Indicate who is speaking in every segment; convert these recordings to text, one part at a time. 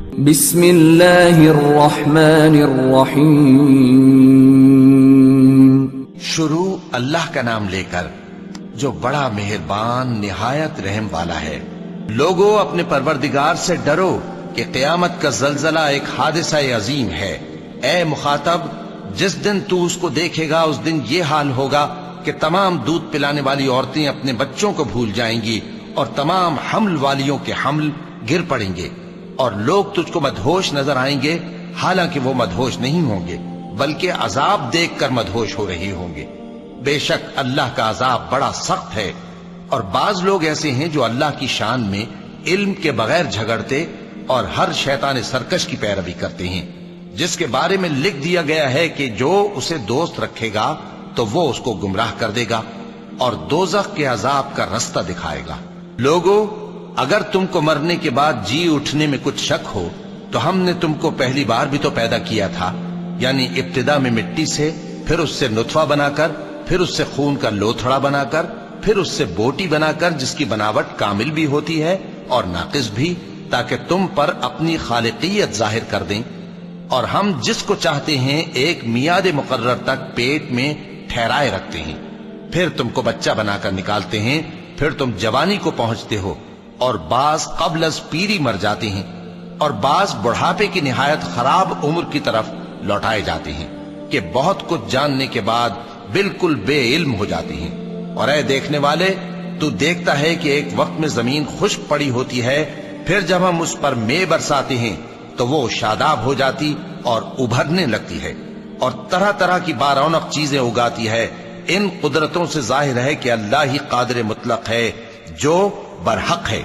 Speaker 1: بسم اللہ الرحمن الرحیم.
Speaker 2: شروع اللہ کا نام لے کر جو بڑا مہربان نہایت رحم والا ہے. لوگو اپنے پروردگار سے ڈرو کہ قیامت کا زلزلہ ایک حادثہ عظیم ہے. اے مخاطب، جس دن تو اس کو دیکھے گا اس دن یہ حال ہوگا کہ تمام دودھ پلانے والی عورتیں اپنے بچوں کو بھول جائیں گی اور تمام حمل والیوں کے حمل گر پڑیں گے، اور لوگ تجھ کو مدہوش نظر آئیں گے، حالانکہ وہ مدہوش نہیں ہوں گے بلکہ عذاب دیکھ کر مدہوش ہو رہے ہوں گے. بے شک اللہ کا عذاب بڑا سخت ہے. اور بعض لوگ ایسے ہیں جو اللہ کی شان میں علم کے بغیر جھگڑتے اور ہر شیطان سرکش کی پیروی کرتے ہیں، جس کے بارے میں لکھ دیا گیا ہے کہ جو اسے دوست رکھے گا تو وہ اس کو گمراہ کر دے گا اور دوزخ کے عذاب کا رستہ دکھائے گا. لوگو، اگر تم کو مرنے کے بعد جی اٹھنے میں کچھ شک ہو تو ہم نے تم کو پہلی بار بھی تو پیدا کیا تھا، یعنی ابتدا میں مٹی سے، پھر اس سے نطفہ بنا کر، پھر اس سے خون کا لوتھڑا بنا کر، پھر اس سے بوٹی بنا کر جس کی بناوٹ کامل بھی ہوتی ہے اور ناقص بھی، تاکہ تم پر اپنی خالقیت ظاہر کر دیں. اور ہم جس کو چاہتے ہیں ایک میعاد مقرر تک پیٹ میں ٹھہرائے رکھتے ہیں، پھر تم کو بچہ بنا کر نکالتے ہیں، پھر تم جوانی کو پہنچتے ہو، اور بعض قبل از پیری مر جاتے ہیں، اور بعض بڑھاپے کی نہایت خراب عمر کی طرف لوٹائے جاتے ہیں کہ بہت کچھ جاننے کے بعد بالکل بے علم ہو جاتے ہیں. اور اے دیکھنے والے، تو دیکھتا ہے کہ ایک وقت میں زمین خشک پڑی ہوتی ہے، پھر جب ہم اس پر مے برساتے ہیں تو وہ شاداب ہو جاتی اور ابھرنے لگتی ہے اور طرح طرح کی بارونق چیزیں اگاتی ہے. ان قدرتوں سے ظاہر ہے کہ اللہ ہی قادر مطلق ہے جو برحق ہے،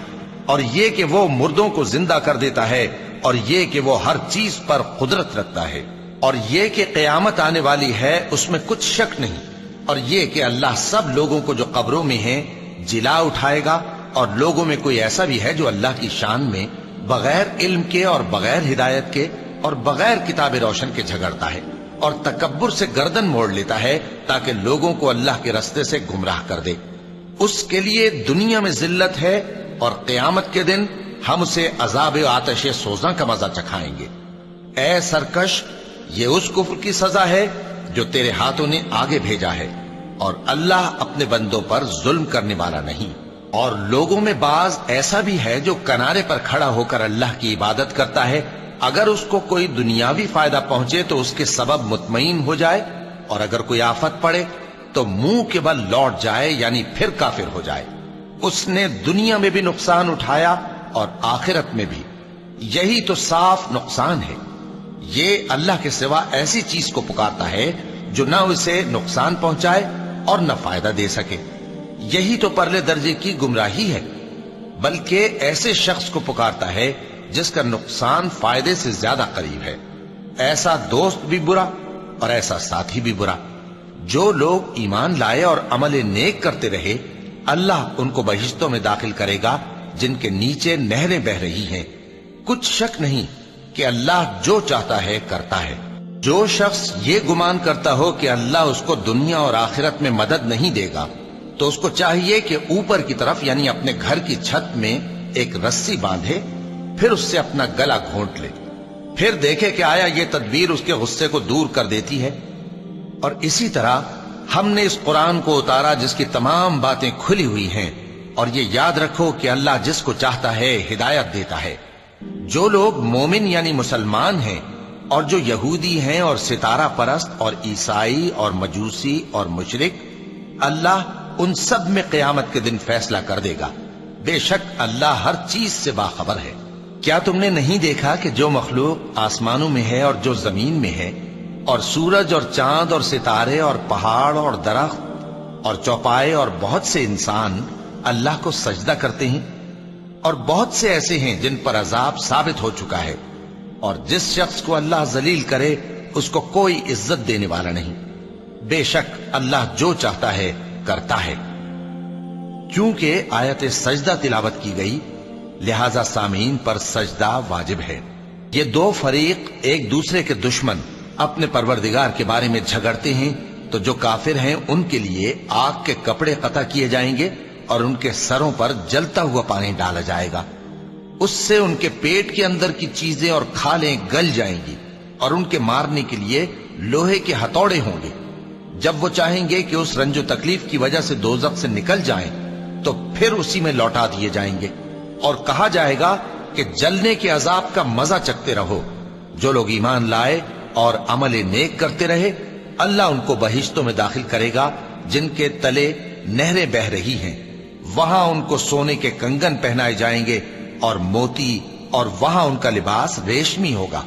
Speaker 2: اور یہ کہ وہ مردوں کو زندہ کر دیتا ہے، اور یہ کہ وہ ہر چیز پر قدرت رکھتا ہے، اور یہ کہ قیامت آنے والی ہے اس میں کچھ شک نہیں، اور یہ کہ اللہ سب لوگوں کو جو قبروں میں ہیں جلا اٹھائے گا. اور لوگوں میں کوئی ایسا بھی ہے جو اللہ کی شان میں بغیر علم کے اور بغیر ہدایت کے اور بغیر کتاب روشن کے جھگڑتا ہے اور تکبر سے گردن موڑ لیتا ہے تاکہ لوگوں کو اللہ کے رستے سے گمراہ کر دے. اس کے لیے دنیا میں ذلت ہے اور قیامت کے دن ہم اسے عذاب آتش سوزاں کا مزہ چکھائیں گے. اے سرکش، یہ اس کفر کی سزا ہے جو تیرے ہاتھوں نے آگے بھیجا ہے، اور اللہ اپنے بندوں پر ظلم کرنے والا نہیں. اور لوگوں میں بعض ایسا بھی ہے جو کنارے پر کھڑا ہو کر اللہ کی عبادت کرتا ہے، اگر اس کو کوئی دنیاوی فائدہ پہنچے تو اس کے سبب مطمئن ہو جائے، اور اگر کوئی آفت پڑے تو منہ کے بل لوٹ جائے، یعنی پھر کافر ہو جائے. اس نے دنیا میں بھی نقصان اٹھایا اور آخرت میں بھی. یہی تو صاف نقصان ہے. یہ اللہ کے سوا ایسی چیز کو پکارتا ہے جو نہ اسے نقصان پہنچائے اور نہ فائدہ دے سکے. یہی تو پرلے درجے کی گمراہی ہے. بلکہ ایسے شخص کو پکارتا ہے جس کا نقصان فائدے سے زیادہ قریب ہے. ایسا دوست بھی برا اور ایسا ساتھی بھی برا. جو لوگ ایمان لائے اور عمل نیک کرتے رہے، اللہ ان کو بہشتوں میں داخل کرے گا جن کے نیچے نہریں بہ رہی ہیں. کچھ شک نہیں کہ اللہ جو چاہتا ہے کرتا ہے. جو شخص یہ گمان کرتا ہو کہ اللہ اس کو دنیا اور آخرت میں مدد نہیں دے گا تو اس کو چاہیے کہ اوپر کی طرف یعنی اپنے گھر کی چھت میں ایک رسی باندھے، پھر اس سے اپنا گلا گھونٹ لے، پھر دیکھے کہ آیا یہ تدبیر اس کے غصے کو دور کر دیتی ہے. اور اسی طرح ہم نے اس قرآن کو اتارا جس کی تمام باتیں کھلی ہوئی ہیں. اور یہ یاد رکھو کہ اللہ جس کو چاہتا ہے ہدایت دیتا ہے. جو لوگ مومن یعنی مسلمان ہیں اور جو یہودی ہیں اور ستارہ پرست اور عیسائی اور مجوسی اور مشرک، اللہ ان سب میں قیامت کے دن فیصلہ کر دے گا. بے شک اللہ ہر چیز سے باخبر ہے. کیا تم نے نہیں دیکھا کہ جو مخلوق آسمانوں میں ہے اور جو زمین میں ہے، اور سورج اور چاند اور ستارے اور پہاڑ اور درخت اور چوپائے اور بہت سے انسان اللہ کو سجدہ کرتے ہیں، اور بہت سے ایسے ہیں جن پر عذاب ثابت ہو چکا ہے، اور جس شخص کو اللہ ذلیل کرے اس کو کوئی عزت دینے والا نہیں. بے شک اللہ جو چاہتا ہے کرتا ہے. کیونکہ آیت سجدہ تلاوت کی گئی لہذا سامعین پر سجدہ واجب ہے. یہ دو فریق ایک دوسرے کے دشمن اپنے پروردگار کے بارے میں جھگڑتے ہیں تو جو کافر ہیں ان کے لیے آگ کے کپڑے قطع کیے جائیں گے اور ان کے سروں پر جلتا ہوا پانی ڈالا جائے گا. اس سے ان کے پیٹ کے اندر کی چیزیں اور کھالیں گل جائیں گی اور ان کے مارنے کے لیے لوہے کے ہتھوڑے ہوں گے۔ جب وہ چاہیں گے کہ اس رنج و تکلیف کی وجہ سے دوزخ سے نکل جائیں تو پھر اسی میں لوٹا دیے جائیں گے، اور کہا جائے گا کہ جلنے کے عذاب کا مزہ چکھتے رہو۔ جو لوگ ایمان لائے اور عمل نیک کرتے رہے، اللہ ان کو بہشتوں میں داخل کرے گا جن کے تلے نہریں بہ رہی ہیں، وہاں ان کو سونے کے کنگن پہنائے جائیں گے اور موتی، اور وہاں ان کا لباس ریشمی ہوگا،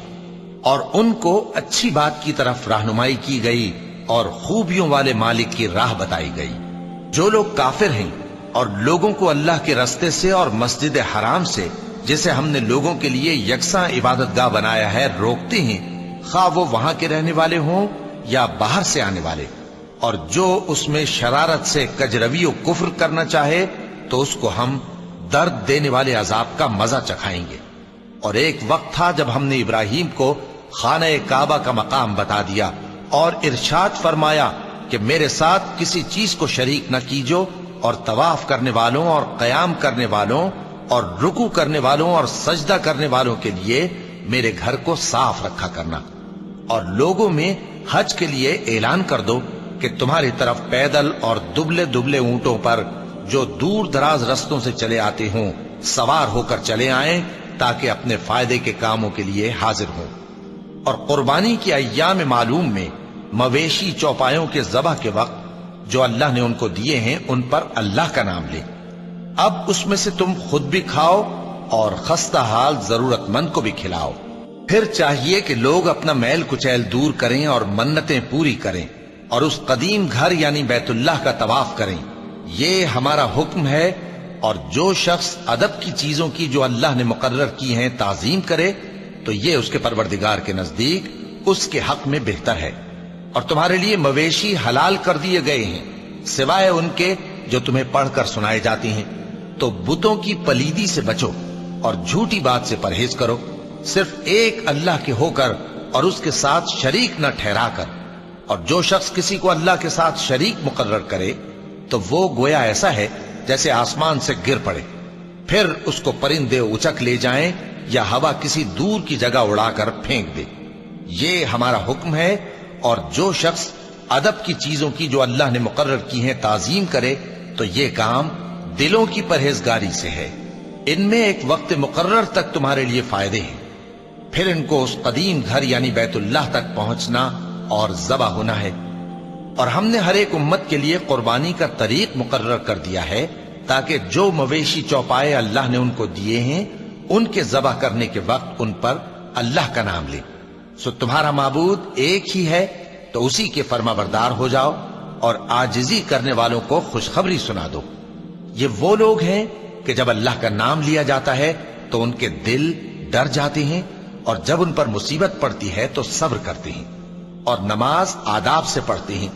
Speaker 2: اور ان کو اچھی بات کی طرف رہنمائی کی گئی اور خوبیوں والے مالک کی راہ بتائی گئی۔ جو لوگ کافر ہیں اور لوگوں کو اللہ کے رستے سے اور مسجد حرام سے، جسے ہم نے لوگوں کے لیے یکساں عبادت گاہ بنایا ہے، روکتے ہیں، خواہ وہ وہاں کے رہنے والے ہوں یا باہر سے آنے والے، اور جو اس میں شرارت سے کجروی و کفر کرنا چاہے تو اس کو ہم درد دینے والے عذاب کا مزہ چکھائیں گے۔ اور ایک وقت تھا جب ہم نے ابراہیم کو خانہ کعبہ کا مقام بتا دیا اور ارشاد فرمایا کہ میرے ساتھ کسی چیز کو شریک نہ کیجو، اور طواف کرنے والوں اور قیام کرنے والوں اور رکوع کرنے والوں اور سجدہ کرنے والوں کے لیے میرے گھر کو صاف رکھا کرنا، اور لوگوں میں حج کے لیے اعلان کر دو کہ تمہاری طرف پیدل اور دبلے دبلے اونٹوں پر جو دور دراز رستوں سے چلے آتے ہوں سوار ہو کر چلے آئیں، تاکہ اپنے فائدے کے کاموں کے لیے حاضر ہوں۔ اور قربانی کے ایام معلوم میں مویشی چوپایوں کے ذبح کے وقت جو اللہ نے ان کو دیے ہیں ان پر اللہ کا نام لے۔ اب اس میں سے تم خود بھی کھاؤ اور خستہ حال ضرورت مند کو بھی کھلاؤ۔ پھر چاہیے کہ لوگ اپنا میل کچیل دور کریں اور منتیں پوری کریں اور اس قدیم گھر یعنی بیت اللہ کا طواف کریں، یہ ہمارا حکم ہے۔ اور جو شخص ادب کی چیزوں کی جو اللہ نے مقرر کی ہیں تعظیم کرے تو یہ اس کے پروردگار کے نزدیک اس کے حق میں بہتر ہے۔ اور تمہارے لیے مویشی حلال کر دیے گئے ہیں سوائے ان کے جو تمہیں پڑھ کر سنائے جاتے ہیں، تو بتوں کی پلیدی سے بچو اور جھوٹی بات سے پرہیز کرو، صرف ایک اللہ کے ہو کر اور اس کے ساتھ شریک نہ ٹھہرا کر۔ اور جو شخص کسی کو اللہ کے ساتھ شریک مقرر کرے تو وہ گویا ایسا ہے جیسے آسمان سے گر پڑے، پھر اس کو پرندے اچک لے جائیں یا ہوا کسی دور کی جگہ اڑا کر پھینک دے۔ یہ ہمارا حکم ہے۔ اور جو شخص ادب کی چیزوں کی جو اللہ نے مقرر کی ہیں تعظیم کرے تو یہ کام دلوں کی پرہیزگاری سے ہے۔ ان میں ایک وقت مقرر تک تمہارے لیے فائدے ہیں، پھر ان کو اس قدیم گھر یعنی بیت اللہ تک پہنچنا اور ذبح ہونا ہے۔ اور ہم نے ہر ایک امت کے لیے قربانی کا طریق مقرر کر دیا ہے تاکہ جو مویشی چوپائے اللہ نے ان کو دیے ہیں ان کے ذبح کرنے کے وقت ان پر اللہ کا نام لے۔ سو تمہارا معبود ایک ہی ہے تو اسی کے فرما بردار ہو جاؤ اور عاجزی کرنے والوں کو خوشخبری سنا دو۔ یہ وہ لوگ ہیں کہ جب اللہ کا نام لیا جاتا ہے تو ان کے دل ڈر جاتے ہیں، اور جب ان پر مصیبت پڑتی ہے تو صبر کرتے ہیں اور نماز آداب سے پڑھتے ہیں،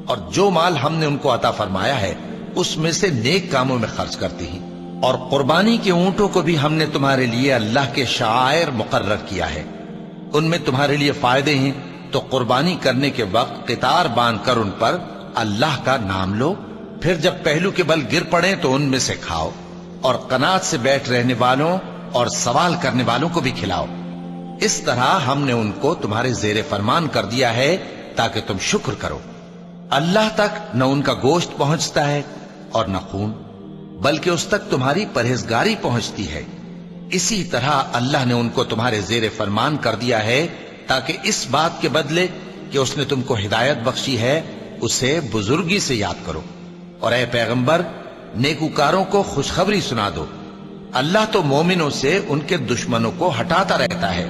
Speaker 2: اور جو مال ہم نے ان کو عطا فرمایا ہے اس میں سے نیک کاموں میں خرچ کرتے ہیں۔ اور قربانی کے اونٹوں کو بھی ہم نے تمہارے لیے اللہ کے شعائر مقرر کیا ہے، ان میں تمہارے لیے فائدے ہیں، تو قربانی کرنے کے وقت قطار باندھ کر ان پر اللہ کا نام لو، پھر جب پہلو کے بل گر پڑیں تو ان میں سے کھاؤ، اور قناعت سے بیٹھ رہنے والوں اور سوال کرنے والوں کو بھی کھلاؤ۔ اس طرح ہم نے ان کو تمہارے زیر فرمان کر دیا ہے تاکہ تم شکر کرو۔ اللہ تک نہ ان کا گوشت پہنچتا ہے اور نہ خون، بلکہ اس تک تمہاری پرہیزگاری پہنچتی ہے۔ اسی طرح اللہ نے ان کو تمہارے زیر فرمان کر دیا ہے تاکہ اس بات کے بدلے کہ اس نے تم کو ہدایت بخشی ہے اسے بزرگی سے یاد کرو۔ اور اے پیغمبر، نیکوکاروں کو خوشخبری سنا دو، اللہ تو مومنوں سے ان کے دشمنوں کو ہٹاتا رہتا ہے۔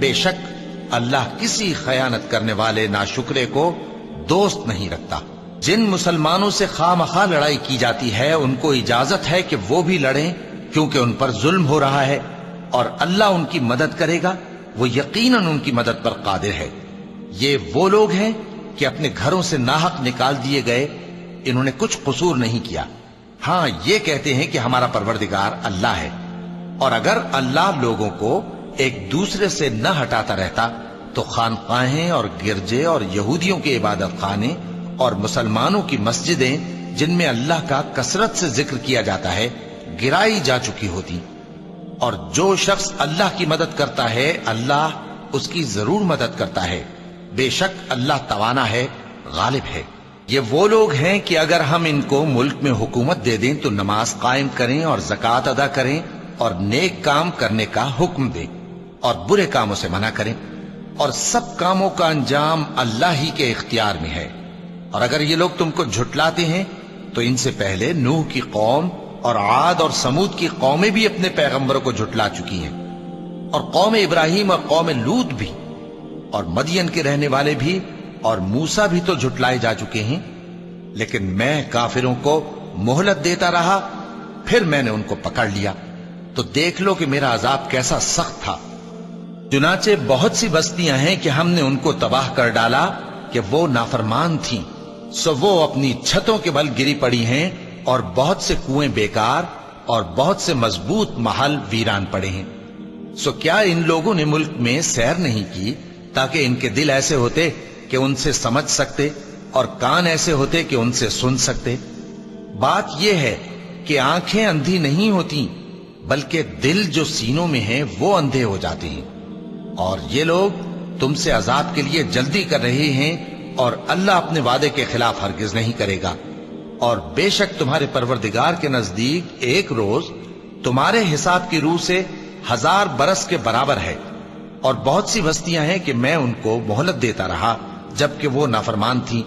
Speaker 2: بے شک اللہ کسی خیانت کرنے والے ناشکرے کو دوست نہیں رکھتا۔ جن مسلمانوں سے خواہ مخواہ لڑائی کی جاتی ہے ان کو اجازت ہے کہ وہ بھی لڑیں، کیونکہ ان پر ظلم ہو رہا ہے، اور اللہ ان کی مدد کرے گا، وہ یقیناً ان کی مدد پر قادر ہے۔ یہ وہ لوگ ہیں کہ اپنے گھروں سے ناحق نکال دیے گئے، انہوں نے کچھ قصور نہیں کیا، ہاں یہ کہتے ہیں کہ ہمارا پروردگار اللہ ہے۔ اور اگر اللہ لوگوں کو ایک دوسرے سے نہ ہٹاتا رہتا تو خانقاہیں اور گرجے اور یہودیوں کے عبادت خانے اور مسلمانوں کی مسجدیں جن میں اللہ کا کثرت سے ذکر کیا جاتا ہے گرائی جا چکی ہوتی۔ اور جو شخص اللہ کی مدد کرتا ہے اللہ اس کی ضرور مدد کرتا ہے، بے شک اللہ توانا ہے، غالب ہے۔ یہ وہ لوگ ہیں کہ اگر ہم ان کو ملک میں حکومت دے دیں تو نماز قائم کریں اور زکوٰۃ ادا کریں اور نیک کام کرنے کا حکم دیں اور برے کاموں سے منع کریں، اور سب کاموں کا انجام اللہ ہی کے اختیار میں ہے۔ اور اگر یہ لوگ تم کو جھٹلاتے ہیں تو ان سے پہلے نوح کی قوم اور عاد اور سمود کی قومیں بھی اپنے پیغمبروں کو جھٹلا چکی ہیں، اور قوم ابراہیم اور قوم لوط بھی، اور مدین کے رہنے والے بھی، اور موسیٰ بھی تو جھٹلائے جا چکے ہیں۔ لیکن میں کافروں کو مہلت دیتا رہا، پھر میں نے ان کو پکڑ لیا، تو دیکھ لو کہ میرا عذاب کیسا سخت تھا۔ چنانچہ بہت سی بستیاں ہیں کہ ہم نے ان کو تباہ کر ڈالا کہ وہ نافرمان تھیں، سو وہ اپنی چھتوں کے بل گری پڑی ہیں، اور بہت سے کنویں بیکار اور بہت سے مضبوط محل ویران پڑے ہیں۔ سو کیا ان لوگوں نے ملک میں سیر نہیں کی تاکہ ان کے دل ایسے ہوتے کہ ان سے سمجھ سکتے اور کان ایسے ہوتے کہ ان سے سن سکتے؟ بات یہ ہے کہ آنکھیں اندھی نہیں ہوتی بلکہ دل جو سینوں میں ہیں وہ اندھے ہو جاتے ہیں۔ اور یہ لوگ تم سے عذاب کے لیے جلدی کر رہے ہیں، اور اللہ اپنے وعدے کے خلاف ہرگز نہیں کرے گا۔ اور بے شک تمہارے پروردگار کے نزدیک ایک روز تمہارے حساب کی روح سے 1000 برس کے برابر ہے۔ اور بہت سی بستیاں ہیں کہ میں ان کو مہلت دیتا رہا جبکہ وہ نافرمان تھیں،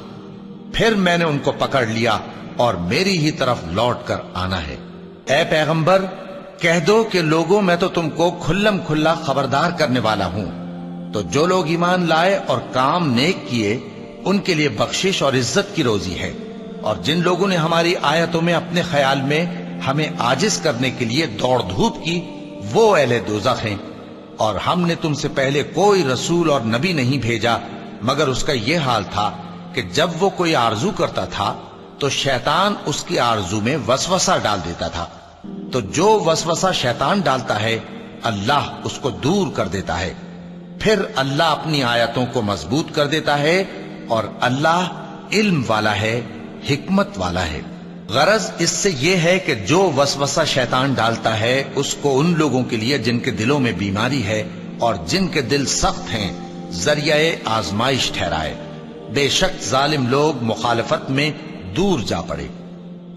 Speaker 2: پھر میں نے ان کو پکڑ لیا اور میری ہی طرف لوٹ کر آنا ہے۔ اے پیغمبر کہہ دو کہ لوگوں میں تو تم کو کھلم کھلا خبردار کرنے والا ہوں، تو جو لوگ ایمان لائے اور کام نیک کیے ان کے لیے بخشش اور عزت کی روزی ہے، اور جن لوگوں نے ہماری آیتوں میں اپنے خیال میں ہمیں عاجز کرنے کے لیے دوڑ دھوپ کی وہ اہل دوزخ ہیں۔ اور ہم نے تم سے پہلے کوئی رسول اور نبی نہیں بھیجا مگر اس کا یہ حال تھا کہ جب وہ کوئی آرزو کرتا تھا تو شیطان اس کی آرزو میں وسوسہ ڈال دیتا تھا، تو جو وسوسہ شیطان ڈالتا ہے اللہ اس کو دور کر دیتا ہے، پھر اللہ اپنی آیتوں کو مضبوط کر دیتا ہے، اور اللہ علم والا ہے، حکمت والا ہے۔ غرض اس سے یہ ہے کہ جو وسوسہ شیطان ڈالتا ہے اس کو ان لوگوں کے لیے جن کے دلوں میں بیماری ہے اور جن کے دل سخت ہیں ذریعہ آزمائش ٹھہرائے۔ بے شک ظالم لوگ مخالفت میں دور جا پڑے۔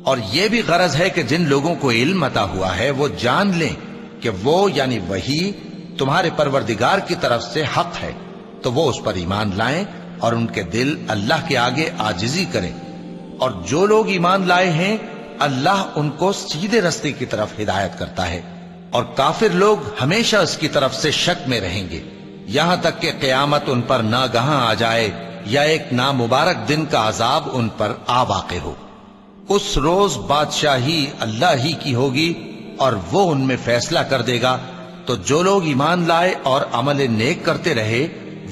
Speaker 2: اور یہ بھی غرض ہے کہ جن لوگوں کو علم عطا ہوا ہے وہ جان لیں کہ وہ یعنی وحی تمہارے پروردگار کی طرف سے حق ہے، تو وہ اس پر ایمان لائیں اور ان کے دل اللہ کے آگے عاجزی کریں۔ اور جو لوگ ایمان لائے ہیں اللہ ان کو سیدھے رستے کی طرف ہدایت کرتا ہے، اور کافر لوگ ہمیشہ اس کی طرف سے شک میں رہیں گے یہاں تک کہ قیامت ان پر ناگہاں آ جائے یا ایک نامبارک دن کا عذاب ان پر آ واقع ہو۔ اس روز بادشاہی اللہ ہی کی ہوگی اور وہ ان میں فیصلہ کر دے گا، تو جو لوگ ایمان لائے اور عمل نیک کرتے رہے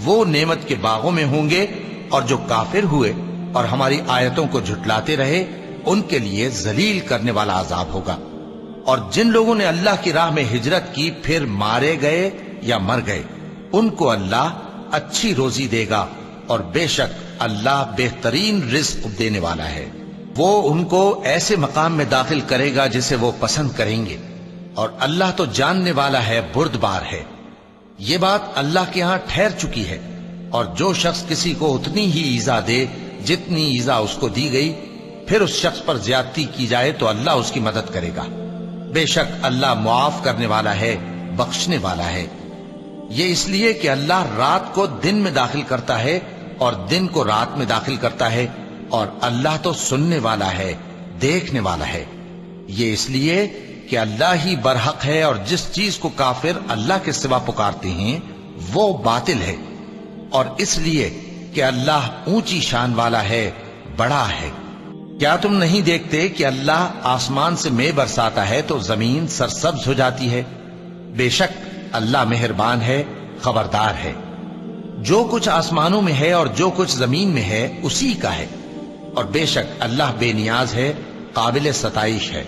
Speaker 2: وہ نعمت کے باغوں میں ہوں گے، اور جو کافر ہوئے اور ہماری آیتوں کو جھٹلاتے رہے ان کے لیے ذلیل کرنے والا عذاب ہوگا۔ اور جن لوگوں نے اللہ کی راہ میں ہجرت کی پھر مارے گئے یا مر گئے ان کو اللہ اچھی روزی دے گا، اور بے شک اللہ بہترین رزق دینے والا ہے۔ وہ ان کو ایسے مقام میں داخل کرے گا جسے وہ پسند کریں گے، اور اللہ تو جاننے والا ہے، بردبار ہے۔ یہ بات اللہ کے ہاں ٹھہر چکی ہے، اور جو شخص کسی کو اتنی ہی ایذا دے جتنی ایذا اس کو دی گئی، پھر اس شخص پر زیادتی کی جائے تو اللہ اس کی مدد کرے گا۔ بے شک اللہ معاف کرنے والا ہے، بخشنے والا ہے۔ یہ اس لیے کہ اللہ رات کو دن میں داخل کرتا ہے اور دن کو رات میں داخل کرتا ہے، اور اللہ تو سننے والا ہے، دیکھنے والا ہے۔ یہ اس لیے کہ اللہ ہی برحق ہے، اور جس چیز کو کافر اللہ کے سوا پکارتے ہیں وہ باطل ہے، اور اس لیے کہ اللہ اونچی شان والا ہے، بڑا ہے۔ کیا تم نہیں دیکھتے کہ اللہ آسمان سے مے برساتا ہے تو زمین سرسبز ہو جاتی ہے؟ بے شک اللہ مہربان ہے، خبردار ہے۔ جو کچھ آسمانوں میں ہے اور جو کچھ زمین میں ہے اسی کا ہے، اور بے شک اللہ بے نیاز ہے، قابل ستائش ہے۔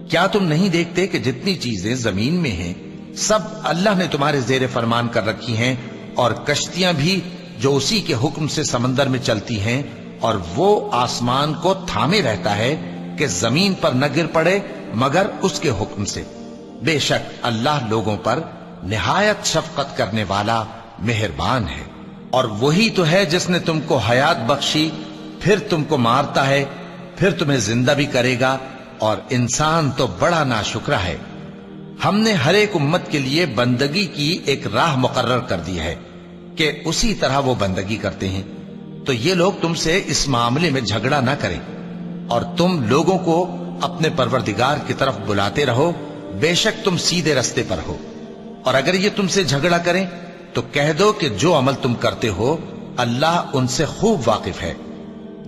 Speaker 2: کیا تم نہیں دیکھتے کہ جتنی چیزیں زمین میں ہیں سب اللہ نے تمہارے زیر فرمان کر رکھی ہیں، اور کشتیاں بھی جو اسی کے حکم سے سمندر میں چلتی ہیں، اور وہ آسمان کو تھامے رہتا ہے کہ زمین پر نہ گر پڑے مگر اس کے حکم سے۔ بے شک اللہ لوگوں پر نہایت شفقت کرنے والا مہربان ہے۔ اور وہی تو ہے جس نے تم کو حیات بخشی، پھر تم کو مارتا ہے، پھر تمہیں زندہ بھی کرے گا، اور انسان تو بڑا ناشکرا ہے۔ ہم نے ہر ایک امت کے لیے بندگی کی ایک راہ مقرر کر دی ہے کہ اسی طرح وہ بندگی کرتے ہیں، تو یہ لوگ تم سے اس معاملے میں جھگڑا نہ کریں، اور تم لوگوں کو اپنے پروردگار کی طرف بلاتے رہو، بے شک تم سیدھے رستے پر ہو۔ اور اگر یہ تم سے جھگڑا کریں تو کہہ دو کہ جو عمل تم کرتے ہو اللہ ان سے خوب واقف ہے۔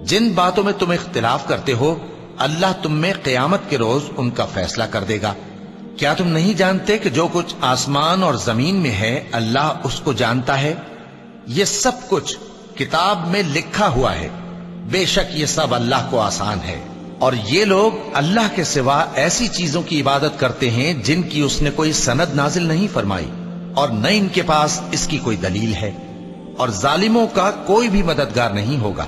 Speaker 2: جن باتوں میں تم اختلاف کرتے ہو اللہ تم میں قیامت کے روز ان کا فیصلہ کر دے گا۔ کیا تم نہیں جانتے کہ جو کچھ آسمان اور زمین میں ہے اللہ اس کو جانتا ہے؟ یہ سب کچھ کتاب میں لکھا ہوا ہے، بے شک یہ سب اللہ کو آسان ہے۔ اور یہ لوگ اللہ کے سوا ایسی چیزوں کی عبادت کرتے ہیں جن کی اس نے کوئی سند نازل نہیں فرمائی، اور نہ ان کے پاس اس کی کوئی دلیل ہے، اور ظالموں کا کوئی بھی مددگار نہیں ہوگا۔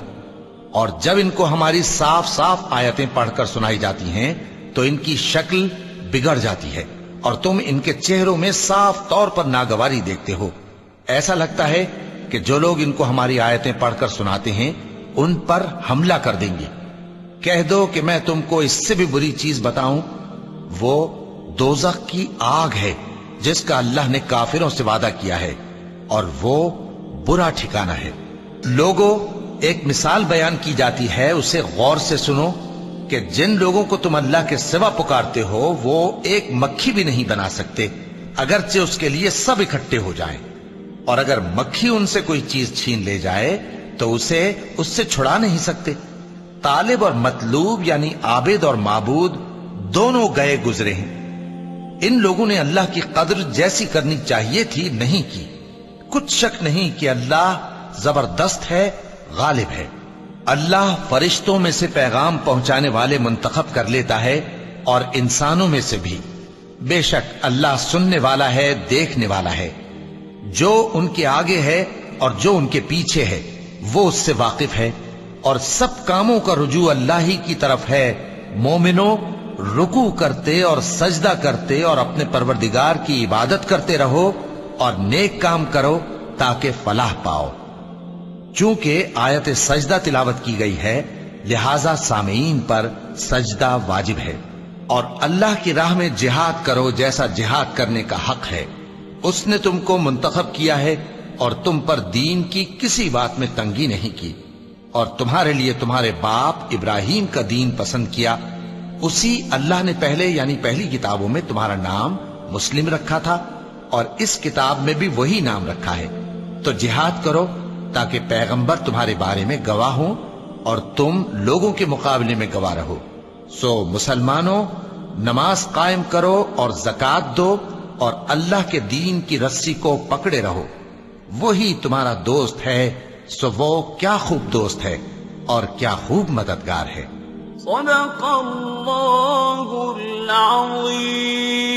Speaker 2: اور جب ان کو ہماری صاف صاف آیتیں پڑھ کر سنائی جاتی ہیں تو ان کی شکل بگڑ جاتی ہے، اور تم ان کے چہروں میں صاف طور پر ناگواری دیکھتے ہو۔ ایسا لگتا ہے کہ جو لوگ ان کو ہماری آیتیں پڑھ کر سناتے ہیں ان پر حملہ کر دیں گے۔ کہہ دو کہ میں تم کو اس سے بھی بری چیز بتاؤں، وہ دوزخ کی آگ ہے جس کا اللہ نے کافروں سے وعدہ کیا ہے، اور وہ برا ٹھکانہ ہے۔ لوگوں، ایک مثال بیان کی جاتی ہے، اسے غور سے سنو کہ جن لوگوں کو تم اللہ کے سوا پکارتے ہو وہ ایک مکھی بھی نہیں بنا سکتے اگرچہ اس کے لیے سب اکٹھے ہو جائیں، اور اگر مکھی ان سے کوئی چیز چھین لے جائے تو اسے اس سے چھڑا نہیں سکتے۔ طالب اور مطلوب یعنی عابد اور معبود دونوں گئے گزرے ہیں۔ ان لوگوں نے اللہ کی قدر جیسی کرنی چاہیے تھی نہیں کی۔ کچھ شک نہیں کہ اللہ زبردست ہے، غالب ہے۔ اللہ فرشتوں میں سے پیغام پہنچانے والے منتخب کر لیتا ہے اور انسانوں میں سے بھی۔ بے شک اللہ سننے والا ہے، دیکھنے والا ہے۔ جو ان کے آگے ہے اور جو ان کے پیچھے ہے وہ اس سے واقف ہے، اور سب کاموں کا رجوع اللہ ہی کی طرف ہے۔ مومنوں، رکوع کرتے اور سجدہ کرتے اور اپنے پروردگار کی عبادت کرتے رہو اور نیک کام کرو تاکہ فلاح پاؤ۔ چونکہ آیت سجدہ تلاوت کی گئی ہے لہذا سامعین پر سجدہ واجب ہے، اور اللہ کی راہ میں جہاد کرو جیسا جہاد کرنے کا حق ہے۔ اس نے تم کو منتخب کیا ہے اور تم پر دین کی کسی بات میں تنگی نہیں کی، اور تمہارے لیے تمہارے باپ ابراہیم کا دین پسند کیا۔ اسی اللہ نے پہلے یعنی پہلی کتابوں میں تمہارا نام مسلم رکھا تھا، اور اس کتاب میں بھی وہی نام رکھا ہے۔ تو جہاد کرو تاکہ پیغمبر تمہارے بارے میں گواہ ہوں اور تم لوگوں کے مقابلے میں گواہ رہو۔ سو مسلمانوں، نماز قائم کرو اور زکوٰۃ دو اور اللہ کے دین کی رسی کو پکڑے رہو، وہی تمہارا دوست ہے۔ سو وہ کیا خوب دوست ہے اور کیا خوب مددگار ہے۔
Speaker 3: صدق اللہ العظیم۔